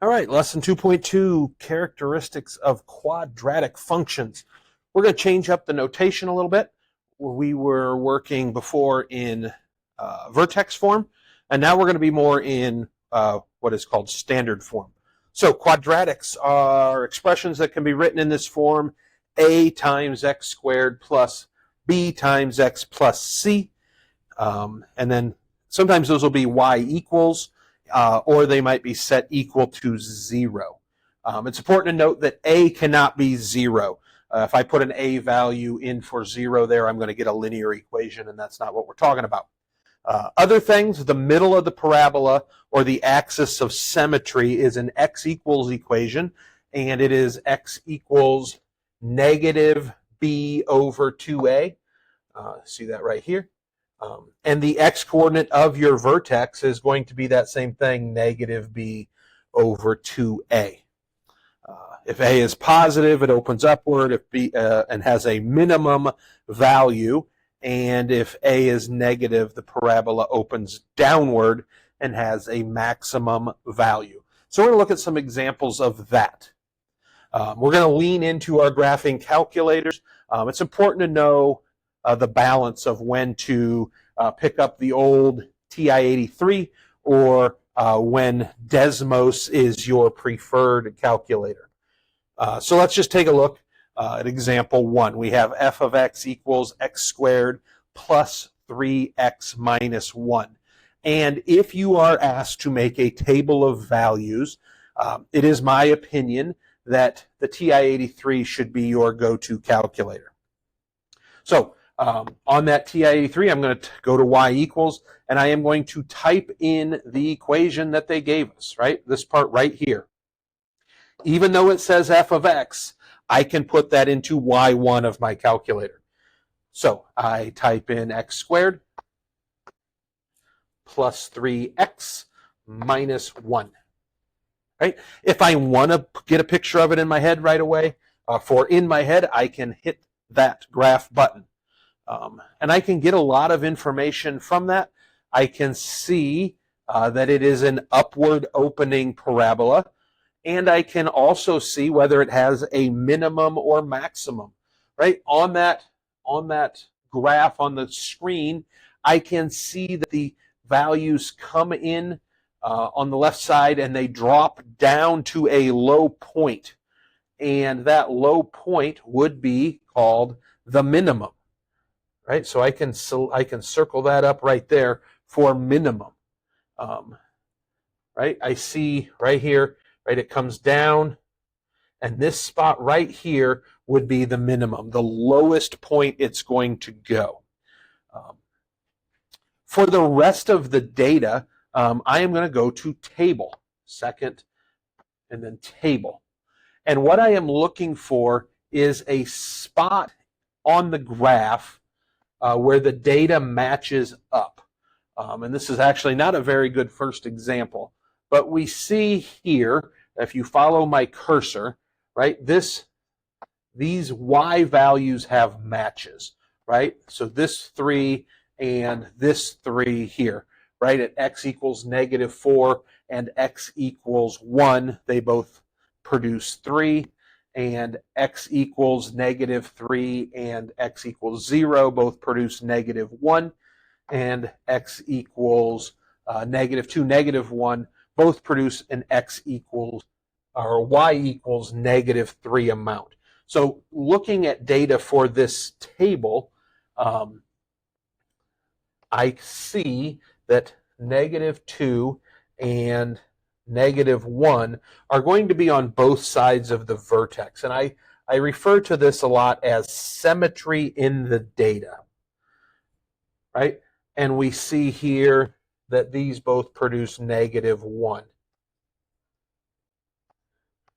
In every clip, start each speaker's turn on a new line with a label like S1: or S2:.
S1: All right, lesson 2.2, characteristics of quadratic functions. We're going to change up the notation a little bit. We were working before in vertex form, and now we're going to be more in what is called standard form. So quadratics are expressions that can be written in this form: a times x squared plus b times x plus c. And then sometimes those will be y equals, or they might be set equal to 0. It's important to note that a cannot be 0. If I put an a value in for 0 there, I'm going to get a linear equation, and that's not what we're talking about. Other things, the middle of the parabola or the axis of symmetry is an x equals equation, and it is x equals negative b over 2a. See that right here? And the x-coordinate of your vertex is going to be that same thing, negative b over 2a. If a is positive, it opens upward, if b and has a minimum value, and if a is negative, the parabola opens downward and has a maximum value. So we're going to look at some examples of that. We're going to lean into our graphing calculators. It's important to know the balance of when to pick up the old TI-83 or when Desmos is your preferred calculator. So let's just take a look at example 1. We have f of x equals x squared plus 3x minus 1. And if you are asked to make a table of values, it is my opinion that the TI-83 should be your go-to calculator. So on that TI-83, I'm going to go to y equals, and I am going to type in the equation that they gave us, right? This part right here. Even though it says f of x, I can put that into y1 of my calculator. So I type in x squared plus 3x minus 1. Right? If I want to get a picture of it in my head right away, for in my head, I can hit that graph button. And I can get a lot of information from that. I can see that it is an upward opening parabola, and I can also see whether it has a minimum or maximum. Right? On that graph on the screen, I can see that the values come in on the left side and they drop down to a low point. And that low point would be called the minimum. Right? So I can circle that up right there for minimum. Right? I see right here, right, it comes down, and this spot right here would be the minimum, the lowest point it's going to go. For the rest of the data, I am going to go to table, second, and then table. And what I am looking for is a spot on the graph where the data matches up. And this is actually not a very good first example, but we see here, if you follow my cursor, right, these y values have matches, right? So this 3 and this 3 here, right, at x equals negative 4 and x equals 1, they both produce 3. And x equals negative 3 and x equals 0 both produce negative 1, and x equals negative 2, negative 1 both produce an x equals or y equals negative 3 amount. So looking at data for this table, I see that negative 2 and negative 1 are going to be on both sides of the vertex. And I refer to this a lot as symmetry in the data. Right? And we see here that these both produce negative 1.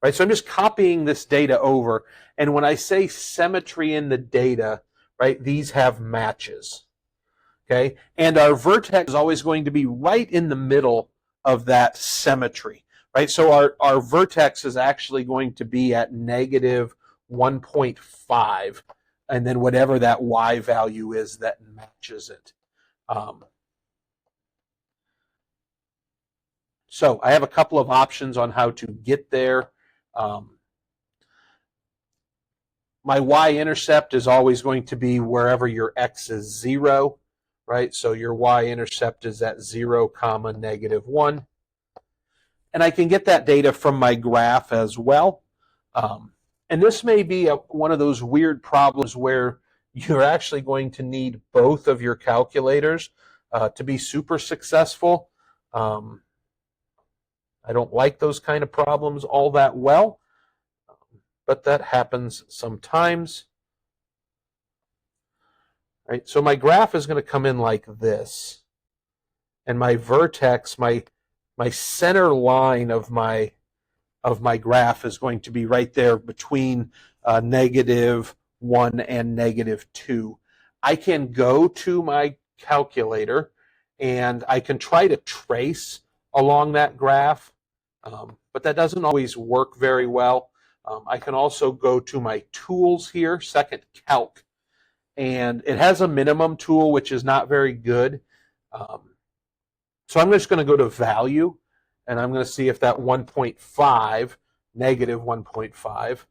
S1: Right? So I'm just copying this data over. And when I say symmetry in the data, right, these have matches. Okay? And our vertex is always going to be right in the middle of that symmetry, right? So our vertex is actually going to be at negative 1.5, and then whatever that y value is that matches it. So I have a couple of options on how to get there. My y-intercept is always going to be wherever your x is 0, right? So your y-intercept is at 0, comma, -1. And I can get that data from my graph as well. And this may be one of those weird problems where you're actually going to need both of your calculators to be super successful. I don't like those kind of problems all that well, but that happens sometimes. Right? So my graph is going to come in like this, and my vertex, my center line of my graph is going to be right there between -1 and -2. I can go to my calculator and I can try to trace along that graph, but that doesn't always work very well. I can also go to my tools here, Second Calc, and it has a minimum tool, which is not very good. So I'm just going to go to value, and I'm going to see if that 1.5, -1.5,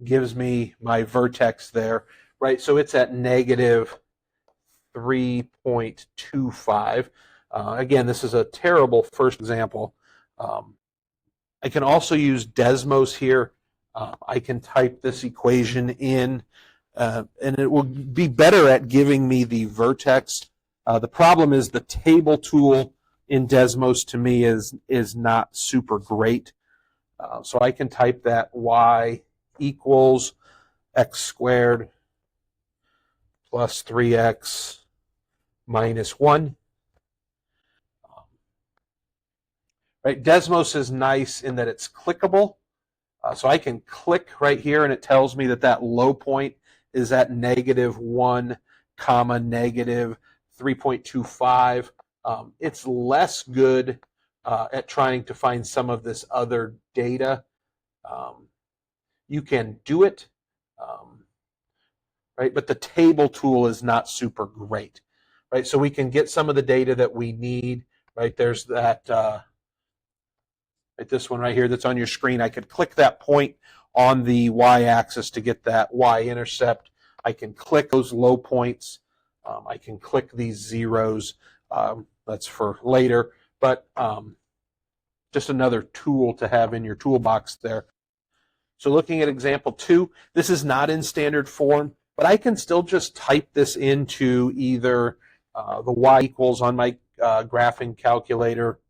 S1: gives me my vertex there, right? So it's at -3.25. Again, this is a terrible first example. I can also use Desmos here. I can type this equation in, and it will be better at giving me the vertex. The problem is the table tool in Desmos to me is not super great. So I can type that y equals x squared plus 3x minus 1. Right? Desmos is nice in that it's clickable. So I can click right here and it tells me that that low point is at -1, comma, -3.25. It's less good at trying to find some of this other data. You can do it, right? But the table tool is not super great, right? So we can get some of the data that we need, right? There's that, right, this one right here that's on your screen. I could click that point on the y-axis to get that y-intercept. I can click those low points. I can click these zeros. That's for later, but just another tool to have in your toolbox there. So looking at example 2, this is not in standard form, but I can still just type this into either the y equals on my graphing calculator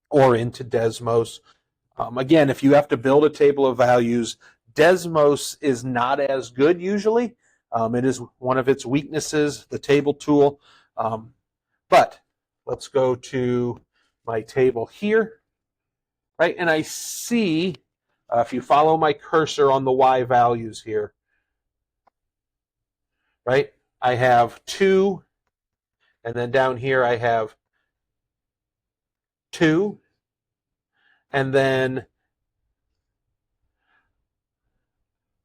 S1: or into Desmos. Again, if you have to build a table of values, Desmos is not as good usually. It is one of its weaknesses, the table tool. But let's go to my table here, right? And I see, if you follow my cursor on the y values here, right? I have 2, and then down here I have 2, and then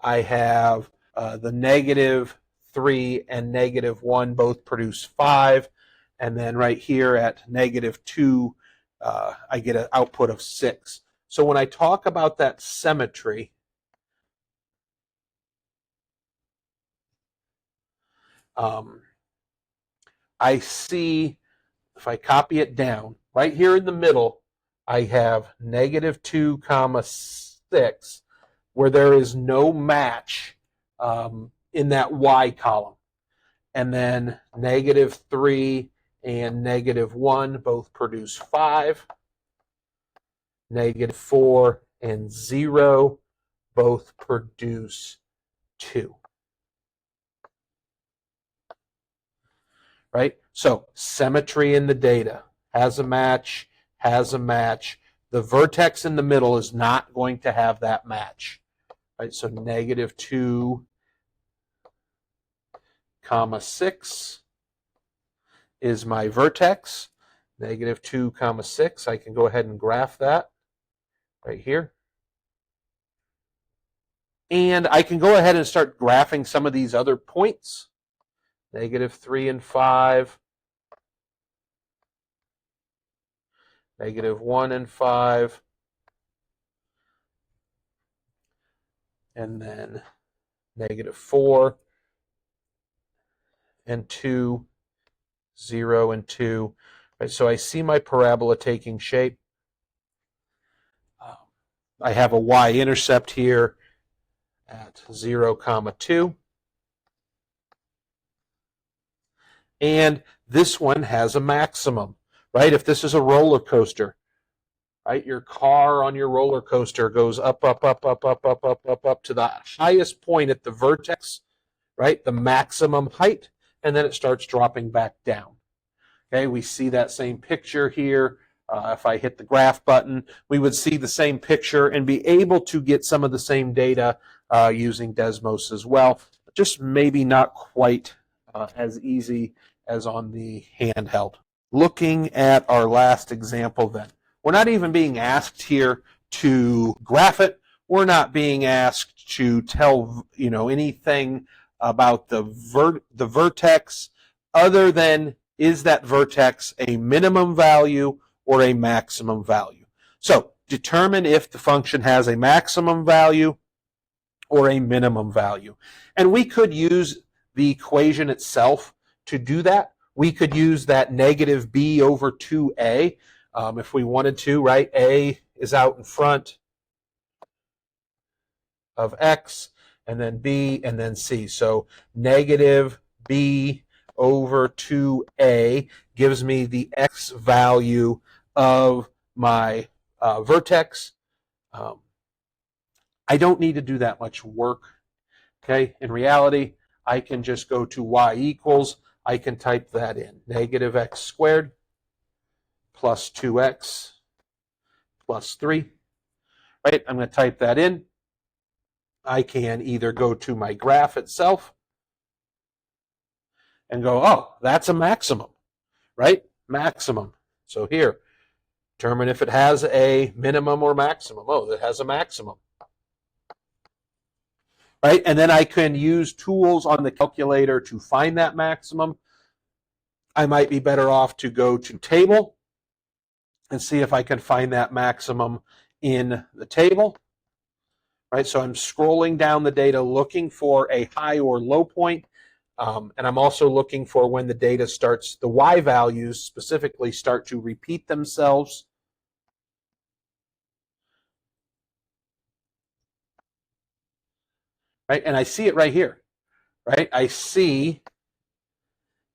S1: I have the -3 and -1 both produce 5. And then right here at -2, I get an output of 6. So when I talk about that symmetry, I see, if I copy it down, right here in the middle, I have -2, comma 6, where there is no match in that y column. And then -3 and -1 both produce 5. -4 and 0 both produce 2. Right? So symmetry in the data has a match, has a match. The vertex in the middle is not going to have that match. Right? So -2, comma 6 is my vertex. -2, comma 6. I can go ahead and graph that right here. And I can go ahead and start graphing some of these other points. -3 and 5. negative 1 and 5, and then negative 4 and 2, 0 and 2. Right, so I see my parabola taking shape. I have a y-intercept here at 0, 2. And this one has a maximum, right? If this is a roller coaster, right? Your car on your roller coaster goes up, up, up, up, up, up, up, up, up to the highest point at the vertex, right? The maximum height, and then it starts dropping back down. Okay, we see that same picture here. If I hit the graph button, we would see the same picture and be able to get some of the same data using Desmos as well. Just maybe not quite as easy as on the handheld. Looking at our last example then. We're not even being asked here to graph it. We're not being asked to tell anything about the vertex other than is that vertex a minimum value or a maximum value. So determine if the function has a maximum value or a minimum value. And we could use the equation itself to do that. We could use that negative b over 2a if we wanted to, right? A is out in front of x, and then b, and then c. So negative b over 2a gives me the x value of my vertex. I don't need to do that much work. Okay, in reality, I can just go to y equals. I can type that in. Negative x squared plus 2x plus 3. Right, I'm going to type that in. I can either go to my graph itself and go, oh, that's a maximum, right? Maximum. So here, determine if it has a minimum or maximum. Oh, it has a maximum. Right? And then I can use tools on the calculator to find that maximum. I might be better off to go to table and see if I can find that maximum in the table. Right? So I'm scrolling down the data looking for a high or low point. And I'm also looking for when the data starts, the y values specifically start to repeat themselves. Right? And I see it right here. Right? I see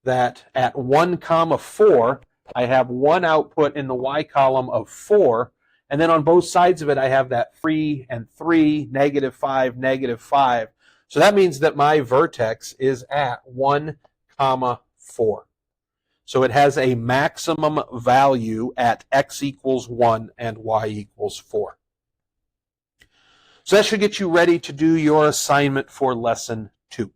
S1: that at 1, 4, I have one output in the y column of 4, and then on both sides of it, I have that 3 and 3, negative 5, negative 5. So that means that my vertex is at 1, 4. So it has a maximum value at x equals 1 and y equals 4. So that should get you ready to do your assignment for lesson 2.